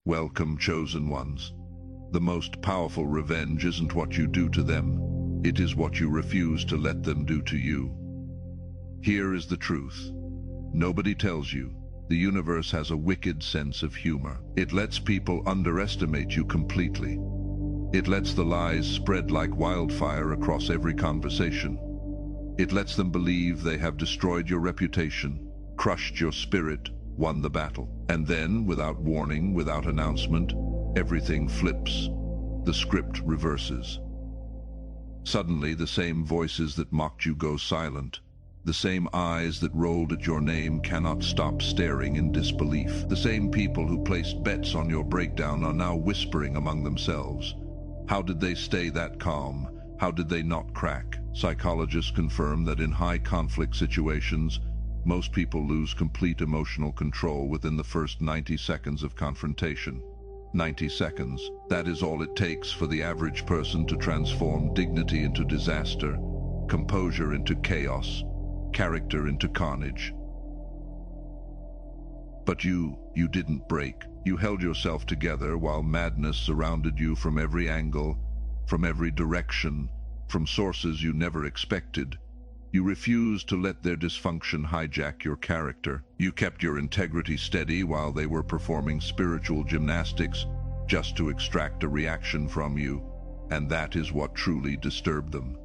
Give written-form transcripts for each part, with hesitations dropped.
Welcome, chosen ones. The most powerful revenge isn't what you do to them, it is what you refuse to let them do to you. Here is the truth. Nobody tells you. The universe has a wicked sense of humor. It lets people underestimate you completely. It lets the lies spread like wildfire across every conversation. It lets them believe they have destroyed your reputation, crushed your spirit, won the battle. And then, without warning, without announcement, everything flips. The script reverses. Suddenly, the same voices that mocked you go silent. The same eyes that rolled at your name cannot stop staring in disbelief. The same people who placed bets on your breakdown are now whispering among themselves. How did they stay that calm? How did they not crack? Psychologists confirm that in high conflict situations, most people lose complete emotional control within the first 90 seconds of confrontation. 90 seconds. That is all it takes for the average person to transform dignity into disaster, composure into chaos, character into carnage. But you didn't break. You held yourself together while madness surrounded you from every angle, from every direction, from sources you never expected. You refused to let their dysfunction hijack your character. You kept your integrity steady while they were performing spiritual gymnastics just to extract a reaction from you, and that is what truly disturbed them.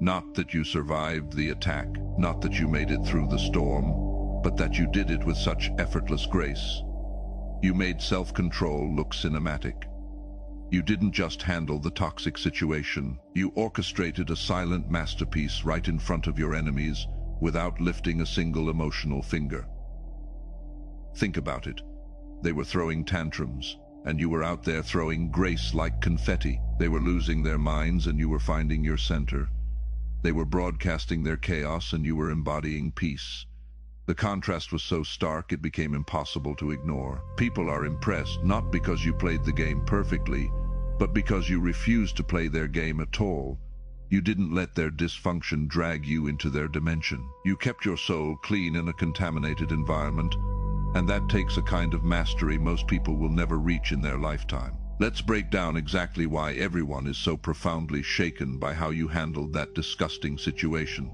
Not that you survived the attack, not that you made it through the storm, but that you did it with such effortless grace. You made self-control look cinematic. You didn't just handle the toxic situation, you orchestrated a silent masterpiece right in front of your enemies without lifting a single emotional finger. Think about it. They were throwing tantrums, and you were out there throwing grace like confetti. They were losing their minds, and you were finding your center. They were broadcasting their chaos, and you were embodying peace. The contrast was so stark it became impossible to ignore. People are impressed not because you played the game perfectly, but because you refused to play their game at all. You didn't let their dysfunction drag you into their dimension. You kept your soul clean in a contaminated environment, and that takes a kind of mastery most people will never reach in their lifetime. Let's break down exactly why everyone is so profoundly shaken by how you handled that disgusting situation.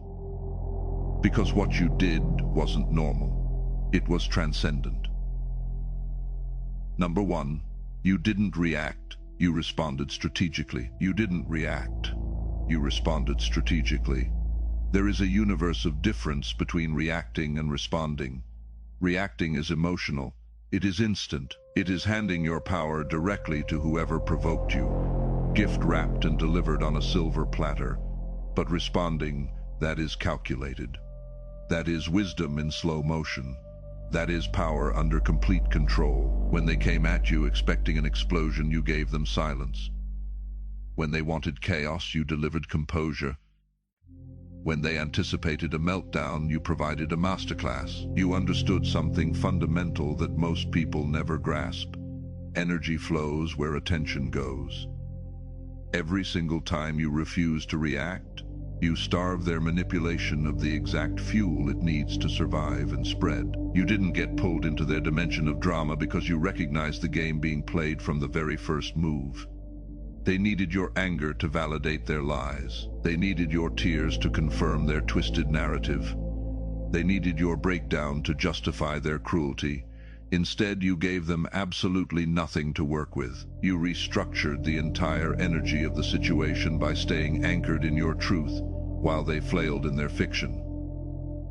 Because what you did wasn't normal. It was transcendent. Number one, you didn't react. You responded strategically. You didn't react. You responded strategically. There is a universe of difference between reacting and responding. Reacting is emotional. It is instant. It is handing your power directly to whoever provoked you, gift-wrapped and delivered on a silver platter. But responding, that is calculated. That is wisdom in slow motion. That is power under complete control. When they came at you expecting an explosion, you gave them silence. When they wanted chaos, you delivered composure. When they anticipated a meltdown, you provided a masterclass. You understood something fundamental that most people never grasp. Energy flows where attention goes. Every single time you refuse to react, you starve their manipulation of the exact fuel it needs to survive and spread. You didn't get pulled into their dimension of drama because you recognized the game being played from the very first move. They needed your anger to validate their lies. They needed your tears to confirm their twisted narrative. They needed your breakdown to justify their cruelty. Instead, you gave them absolutely nothing to work with. You restructured the entire energy of the situation by staying anchored in your truth while they flailed in their fiction.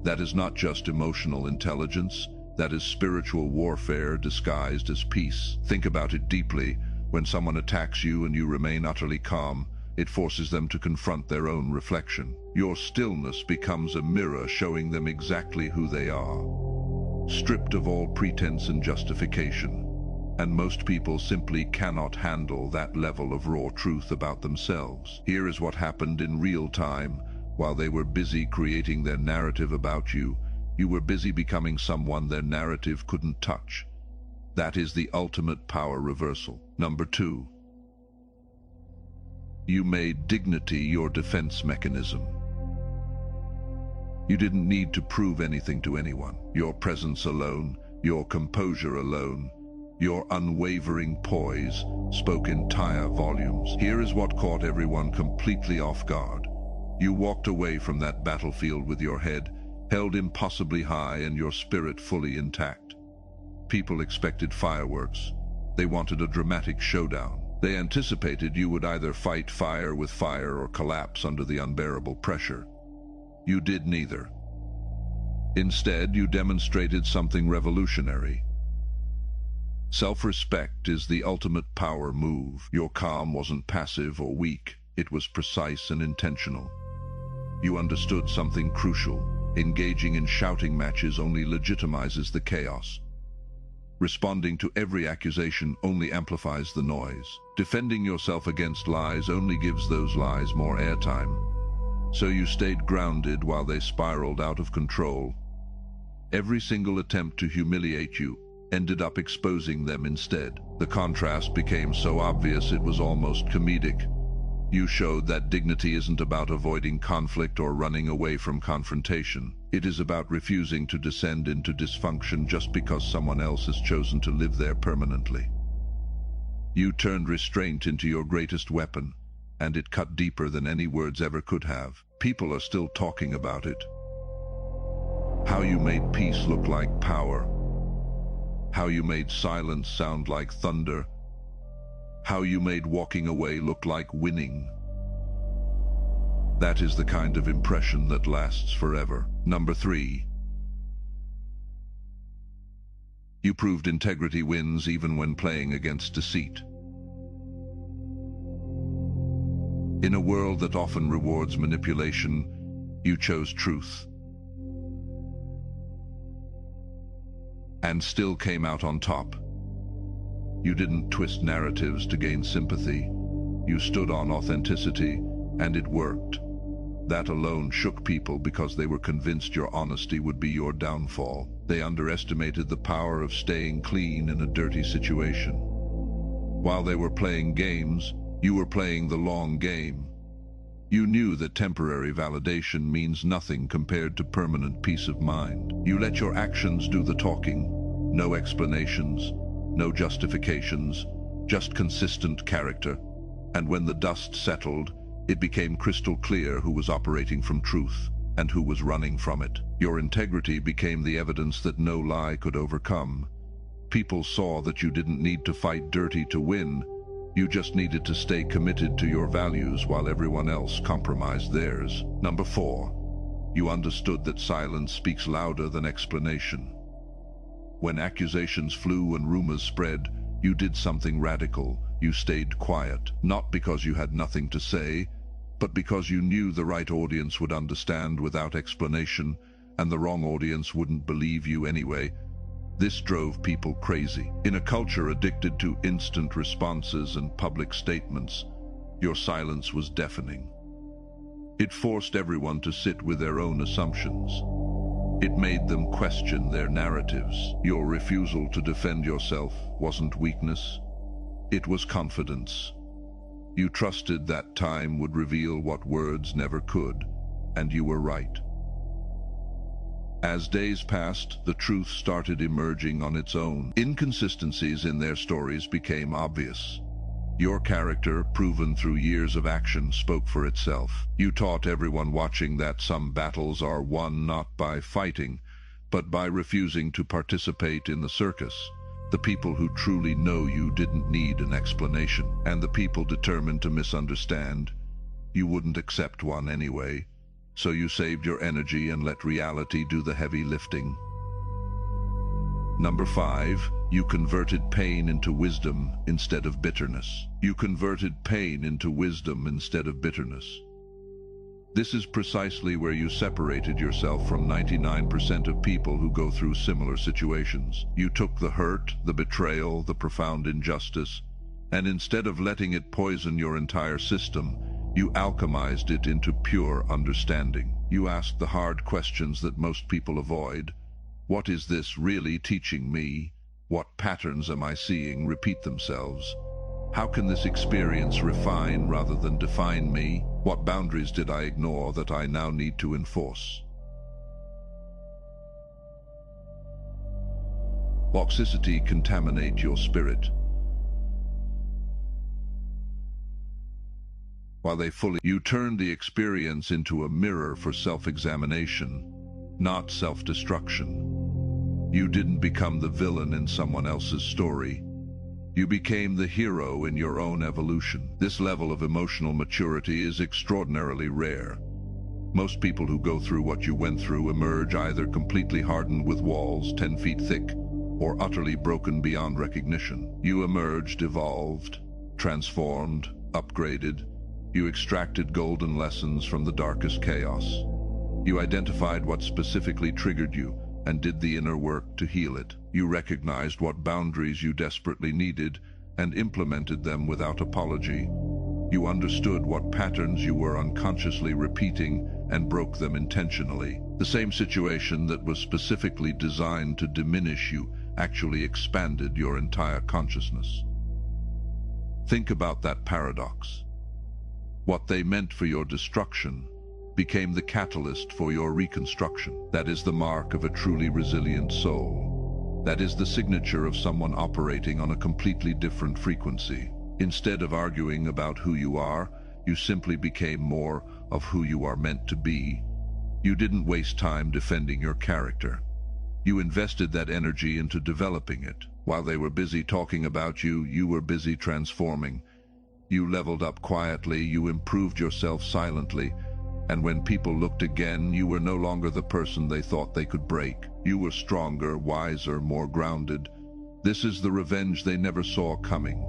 That is not just emotional intelligence, that is spiritual warfare disguised as peace. Think about it deeply. When someone attacks you and you remain utterly calm, it forces them to confront their own reflection. Your stillness becomes a mirror showing them exactly who they are, stripped of all pretense and justification. And most people simply cannot handle that level of raw truth about themselves. Here is what happened in real time. While they were busy creating their narrative about you, you were busy becoming someone their narrative couldn't touch. That is the ultimate power reversal. Number two, you made dignity your defense mechanism. You didn't need to prove anything to anyone. Your presence alone, your composure alone, Your unwavering poise spoke entire volumes. Here is what caught everyone completely off guard. You walked away from that battlefield with your head held impossibly high and your spirit fully intact. People expected fireworks. They wanted a dramatic showdown. They anticipated you would either fight fire with fire or collapse under the unbearable pressure. You did neither. Instead, you demonstrated something revolutionary. Self-respect is the ultimate power move. Your calm wasn't passive or weak. It was precise and intentional. You understood something crucial. Engaging in shouting matches only legitimizes the chaos. Responding to every accusation only amplifies the noise. Defending yourself against lies only gives those lies more airtime. So you stayed grounded while they spiraled out of control. Every single attempt to humiliate you ended up exposing them instead. The contrast became so obvious it was almost comedic. You showed that dignity isn't about avoiding conflict or running away from confrontation. It is about refusing to descend into dysfunction just because someone else has chosen to live there permanently. You turned restraint into your greatest weapon, and it cut deeper than any words ever could have. People are still talking about it. How you made peace look like power. How you made silence sound like thunder. How you made walking away look like winning. That is the kind of impression that lasts forever. Number 3. You proved integrity wins even when playing against deceit. In a world that often rewards manipulation, you chose truth. And still came out on top. You didn't twist narratives to gain sympathy. You stood on authenticity, and it worked. That alone shook people because they were convinced your honesty would be your downfall. They underestimated the power of staying clean in a dirty situation. While they were playing games, you were playing the long game. You knew that temporary validation means nothing compared to permanent peace of mind. You let your actions do the talking. No explanations, no justifications, just consistent character. And when the dust settled, it became crystal clear who was operating from truth and who was running from it. Your integrity became the evidence that no lie could overcome. People saw that you didn't need to fight dirty to win. You just needed to stay committed to your values while everyone else compromised theirs. Number 4, you understood that silence speaks louder than explanation. When accusations flew and rumors spread, you did something radical. You stayed quiet, not because you had nothing to say, but because you knew the right audience would understand without explanation, and the wrong audience wouldn't believe you anyway. This drove people crazy. In a culture addicted to instant responses and public statements, your silence was deafening. It forced everyone to sit with their own assumptions. It made them question their narratives. Your refusal to defend yourself wasn't weakness. It was confidence. You trusted that time would reveal what words never could, and you were right. As days passed, the truth started emerging on its own. Inconsistencies in their stories became obvious. Your character, proven through years of action, spoke for itself. You taught everyone watching that some battles are won not by fighting, but by refusing to participate in the circus. The people who truly know you didn't need an explanation, and the people determined to misunderstand, you wouldn't accept one anyway. So you saved your energy and let reality do the heavy lifting. Number 5, you converted pain into wisdom instead of bitterness. You converted pain into wisdom instead of bitterness. This is precisely where you separated yourself from 99% of people who go through similar situations. You took the hurt, the betrayal, the profound injustice, and instead of letting it poison your entire system, you alchemized it into pure understanding. You asked the hard questions that most people avoid. What is this really teaching me? What patterns am I seeing repeat themselves? How can this experience refine rather than define me? What boundaries did I ignore that I now need to enforce? Toxicity contaminate your spirit. While they fully, you turn the experience into a mirror for self-examination, not self-destruction. You didn't become the villain in someone else's story. You became the hero in your own evolution. This level of emotional maturity is extraordinarily rare. Most people who go through what you went through emerge either completely hardened with walls 10 feet thick, or utterly broken beyond recognition. You emerged evolved, transformed, upgraded. You extracted golden lessons from the darkest chaos. You identified what specifically triggered you and did the inner work to heal it. You recognized what boundaries you desperately needed and implemented them without apology. You understood what patterns you were unconsciously repeating and broke them intentionally. The same situation that was specifically designed to diminish you actually expanded your entire consciousness. Think about that paradox. What they meant for your destruction became the catalyst for your reconstruction. That is the mark of a truly resilient soul. That is the signature of someone operating on a completely different frequency. Instead of arguing about who you are, you simply became more of who you are meant to be. You didn't waste time defending your character. You invested that energy into developing it. While they were busy talking about you, you were busy transforming. You leveled up quietly, you improved yourself silently, and when people looked again, you were no longer the person they thought they could break. You were stronger, wiser, more grounded. This is the revenge they never saw coming.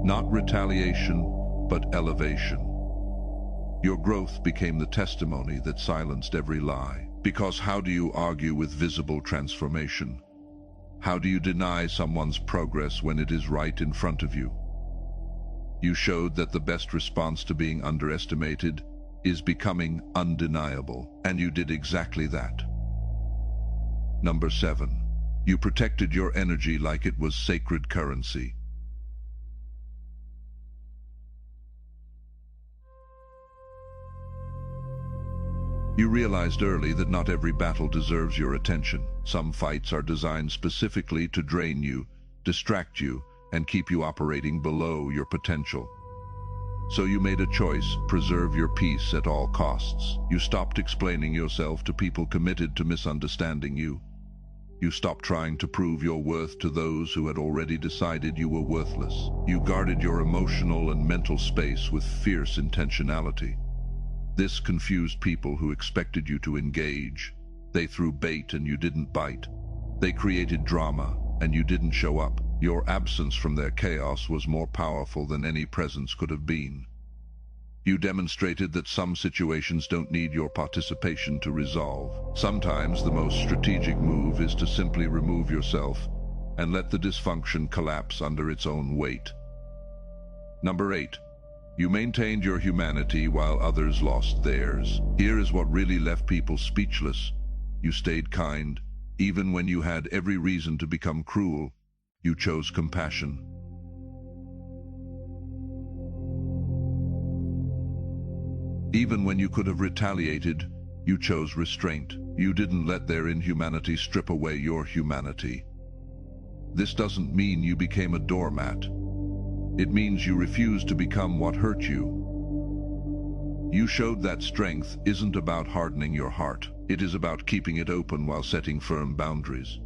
Not retaliation, but elevation. Your growth became the testimony that silenced every lie. Because how do you argue with visible transformation? How do you deny someone's progress when it is right in front of you? You showed that the best response to being underestimated is becoming undeniable, and you did exactly that. Number 7. You protected your energy like it was sacred currency. You realized early that not every battle deserves your attention. Some fights are designed specifically to drain you, distract you, and keep you operating below your potential. So you made a choice: preserve your peace at all costs. You stopped explaining yourself to people committed to misunderstanding you. You stopped trying to prove your worth to those who had already decided you were worthless. You guarded your emotional and mental space with fierce intentionality. This confused people who expected you to engage. They threw bait and you didn't bite. They created drama and you didn't show up. Your absence from their chaos was more powerful than any presence could have been. You demonstrated that some situations don't need your participation to resolve. Sometimes the most strategic move is to simply remove yourself and let the dysfunction collapse under its own weight. Number 8. You maintained your humanity while others lost theirs. Here is what really left people speechless. You stayed kind. Even when you had every reason to become cruel, you chose compassion. Even when you could have retaliated, you chose restraint. You didn't let their inhumanity strip away your humanity. This doesn't mean you became a doormat. It means you refused to become what hurt you. You showed that strength isn't about hardening your heart. It is about keeping it open while setting firm boundaries.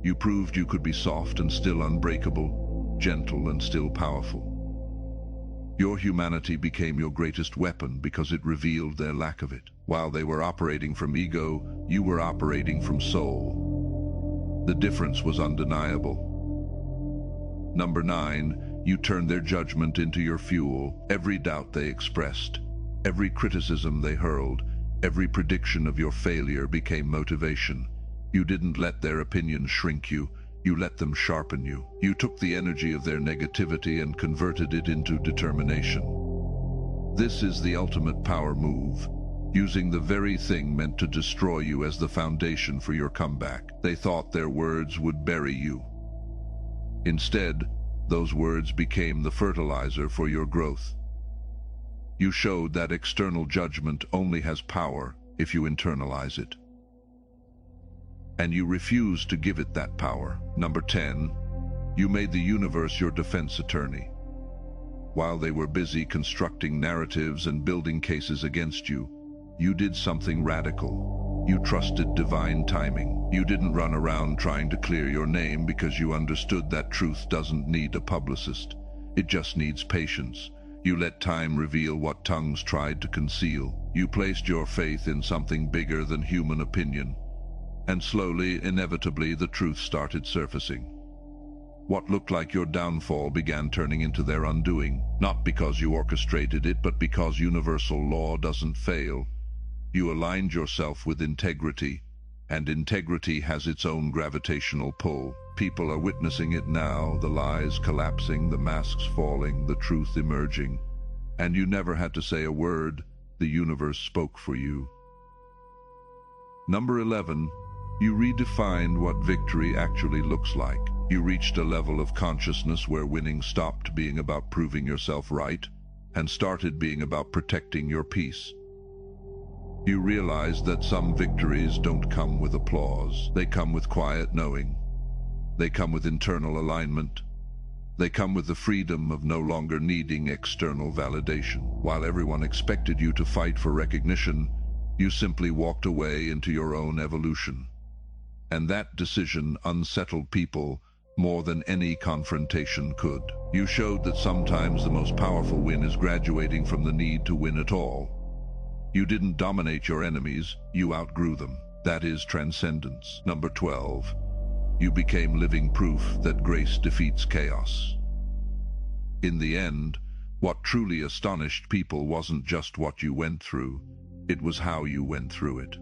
You proved you could be soft and still unbreakable, gentle and still powerful. Your humanity became your greatest weapon because it revealed their lack of it. While they were operating from ego, you were operating from soul. The difference was undeniable. Number 9, you turned their judgment into your fuel. Every doubt they expressed, every criticism they hurled, every prediction of your failure became motivation. You didn't let their opinions shrink you. You let them sharpen you. You took the energy of their negativity and converted it into determination. This is the ultimate power move, using the very thing meant to destroy you as the foundation for your comeback. They thought their words would bury you. Instead, those words became the fertilizer for your growth. You showed that external judgment only has power if you internalize it. and you refused to give it that power. Number 10, you made the universe your defense attorney. While they were busy constructing narratives and building cases against you, you did something radical. You trusted divine timing. You didn't run around trying to clear your name because you understood that truth doesn't need a publicist. It just needs patience. You let time reveal what tongues tried to conceal. You placed your faith in something bigger than human opinion. And slowly, inevitably, the truth started surfacing. What looked like your downfall began turning into their undoing, not because you orchestrated it, but because universal law doesn't fail. You aligned yourself with integrity, and integrity has its own gravitational pull. People are witnessing it now, the lies collapsing, the masks falling, the truth emerging. And you never had to say a word, the universe spoke for you. Number 11, you redefined what victory actually looks like. You reached a level of consciousness where winning stopped being about proving yourself right and started being about protecting your peace. You realized that some victories don't come with applause. They come with quiet knowing. They come with internal alignment. They come with the freedom of no longer needing external validation. While everyone expected you to fight for recognition, you simply walked away into your own evolution. And that decision unsettled people more than any confrontation could. You showed that sometimes the most powerful win is graduating from the need to win at all. You didn't dominate your enemies, you outgrew them. That is transcendence. Number 12, you became living proof that grace defeats chaos. In the end, what truly astonished people wasn't just what you went through, it was how you went through it.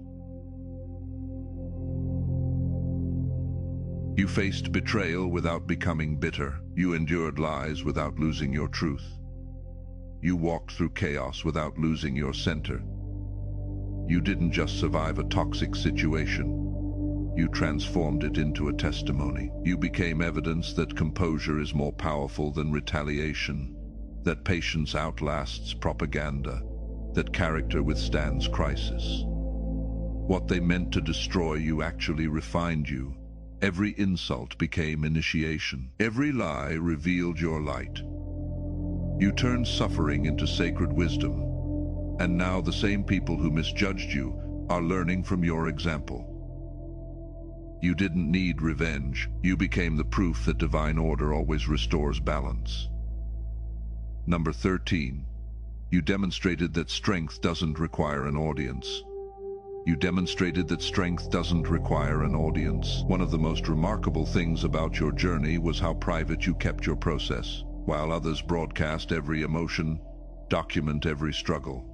You faced betrayal without becoming bitter. You endured lies without losing your truth. You walked through chaos without losing your center. You didn't just survive a toxic situation. You transformed it into a testimony. You became evidence that composure is more powerful than retaliation, that patience outlasts propaganda, that character withstands crisis. What they meant to destroy you actually refined you. Every insult became initiation. Every lie revealed your light. You turned suffering into sacred wisdom. And now the same people who misjudged you are learning from your example. You didn't need revenge. You became the proof that divine order always restores balance. Number 13, you demonstrated that strength doesn't require an audience. You demonstrated that strength doesn't require an audience. One of the most remarkable things about your journey was how private you kept your process. While others broadcast every emotion, document every struggle,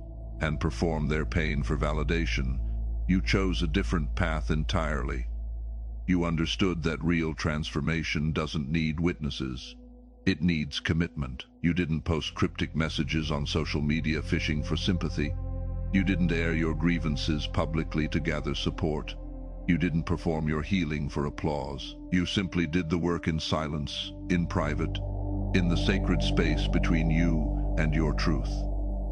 and perform their pain for validation, you chose a different path entirely. You understood that real transformation doesn't need witnesses. It needs commitment. You didn't post cryptic messages on social media fishing for sympathy. You didn't air your grievances publicly to gather support. You didn't perform your healing for applause. You simply did the work in silence, in private, in the sacred space between you and your truth.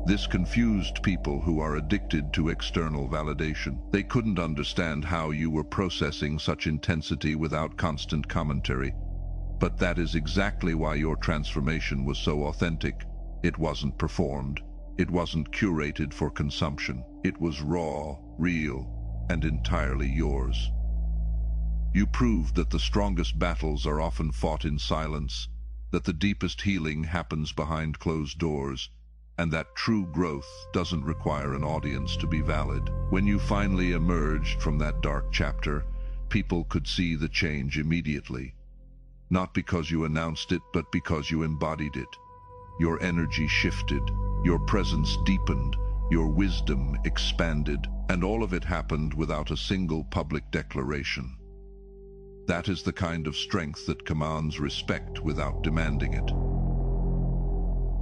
This confused people who are addicted to external validation. They couldn't understand how you were processing such intensity without constant commentary. But that is exactly why your transformation was so authentic. It wasn't performed. It wasn't curated for consumption. It was raw, real, and entirely yours. You proved that the strongest battles are often fought in silence, that the deepest healing happens behind closed doors, and that true growth doesn't require an audience to be valid. When you finally emerged from that dark chapter, people could see the change immediately. Not because you announced it, but because you embodied it. Your energy shifted, your presence deepened, your wisdom expanded, and all of it happened without a single public declaration. That is the kind of strength that commands respect without demanding it.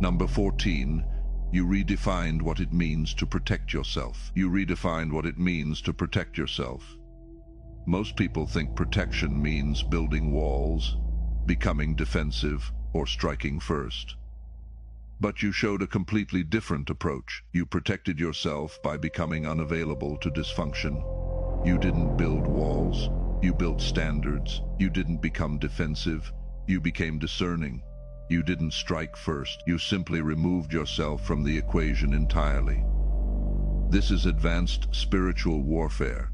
Number 14, you redefined what it means to protect yourself. You redefined what it means to protect yourself. Most people think protection means building walls, becoming defensive, or striking first. But you showed a completely different approach. You protected yourself by becoming unavailable to dysfunction. You didn't build walls. You built standards. You didn't become defensive. You became discerning. You didn't strike first. You simply removed yourself from the equation entirely. This is advanced spiritual warfare.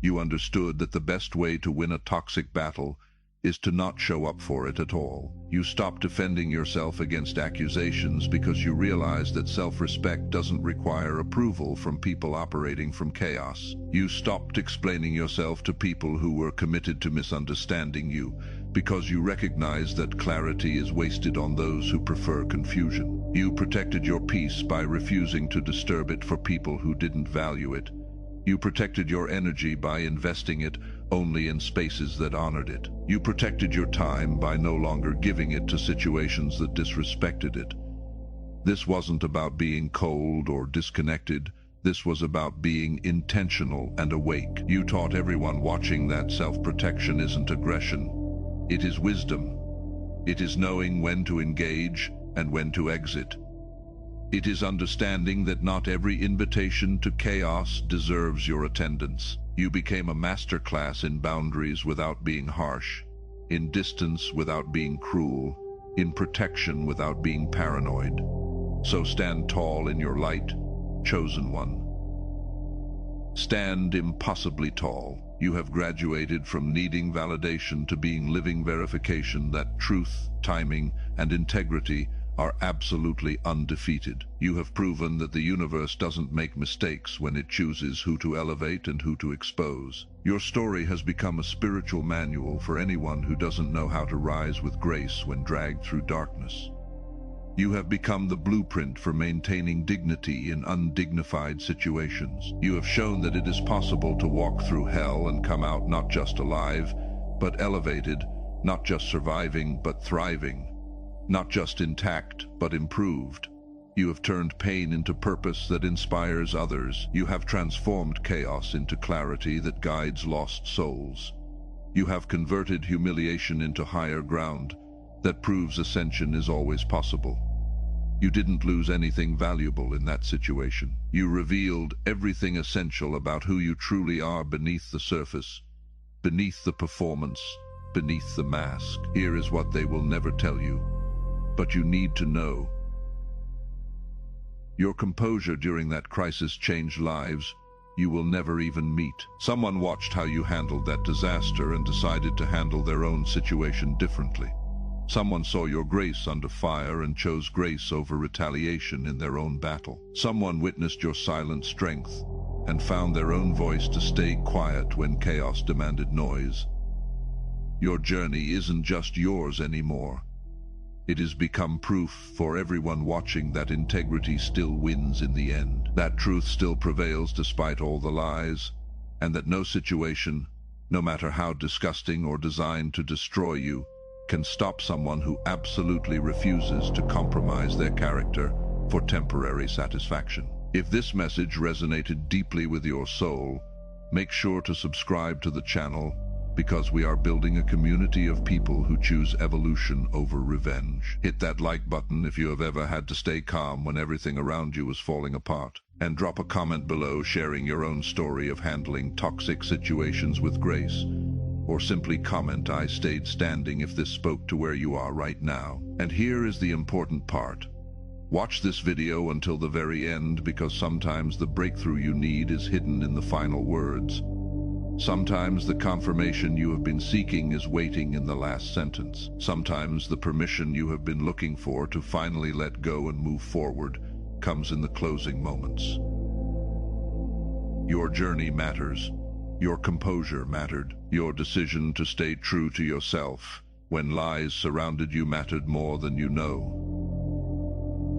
You understood that the best way to win a toxic battle is to not show up for it at all. You stopped defending yourself against accusations because you realized that self-respect doesn't require approval from people operating from chaos. You stopped explaining yourself to people who were committed to misunderstanding you because you recognized that clarity is wasted on those who prefer confusion. You protected your peace by refusing to disturb it for people who didn't value it. You protected your energy by investing it only in spaces that honored it. You protected your time by no longer giving it to situations that disrespected it. This wasn't about being cold or disconnected. This was about being intentional and awake. You taught everyone watching that self-protection isn't aggression. It is wisdom. It is knowing when to engage and when to exit. It is understanding that not every invitation to chaos deserves your attendance. You became a master class in boundaries without being harsh, in distance without being cruel, in protection without being paranoid. So stand tall in your light, chosen one. Stand impossibly tall. You have graduated from needing validation to being living verification that truth, timing, and integrity are absolutely undefeated. You have proven that the universe doesn't make mistakes when it chooses who to elevate and who to expose. Your story has become a spiritual manual for anyone who doesn't know how to rise with grace when dragged through darkness. You have become the blueprint for maintaining dignity in undignified situations. You have shown that it is possible to walk through hell and come out not just alive, but elevated, not just surviving, but thriving. Not just intact, but improved. You have turned pain into purpose that inspires others. You have transformed chaos into clarity that guides lost souls. You have converted humiliation into higher ground that proves ascension is always possible. You didn't lose anything valuable in that situation. You revealed everything essential about who you truly are beneath the surface, beneath the performance, beneath the mask. Here is what they will never tell you. But you need to know. Your composure during that crisis changed lives you will never even meet. Someone watched how you handled that disaster and decided to handle their own situation differently. Someone saw your grace under fire and chose grace over retaliation in their own battle. Someone witnessed your silent strength and found their own voice to stay quiet when chaos demanded noise. Your journey isn't just yours anymore. It has become proof for everyone watching that integrity still wins in the end, that truth still prevails despite all the lies, and that no situation, no matter how disgusting or designed to destroy you, can stop someone who absolutely refuses to compromise their character for temporary satisfaction. If this message resonated deeply with your soul, make sure to subscribe to the channel, because we are building a community of people who choose evolution over revenge. Hit that like button if you have ever had to stay calm when everything around you is falling apart. And drop a comment below sharing your own story of handling toxic situations with grace. Or simply comment, "I stayed standing," if this spoke to where you are right now. And here is the important part. Watch this video until the very end, because sometimes the breakthrough you need is hidden in the final words. Sometimes the confirmation you have been seeking is waiting in the last sentence. Sometimes the permission you have been looking for to finally let go and move forward comes in the closing moments. Your journey matters. Your composure mattered. Your decision to stay true to yourself when lies surrounded you mattered more than you know.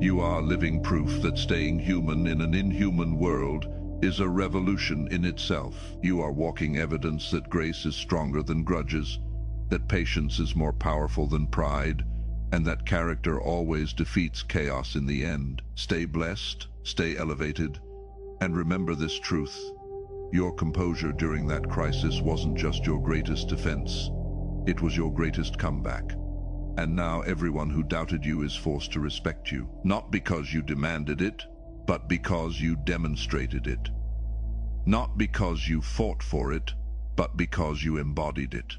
You are living proof that staying human in an inhuman world is a revolution in itself. You are walking evidence that grace is stronger than grudges, that patience is more powerful than pride, and that character always defeats chaos in the end. Stay blessed, stay elevated, and remember this truth. Your composure during that crisis wasn't just your greatest defense, it was your greatest comeback. And now everyone who doubted you is forced to respect you, not because you demanded it, but because you demonstrated it. Not because you fought for it, but because you embodied it.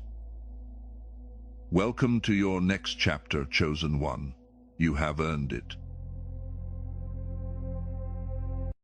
Welcome to your next chapter, chosen one. You have earned it.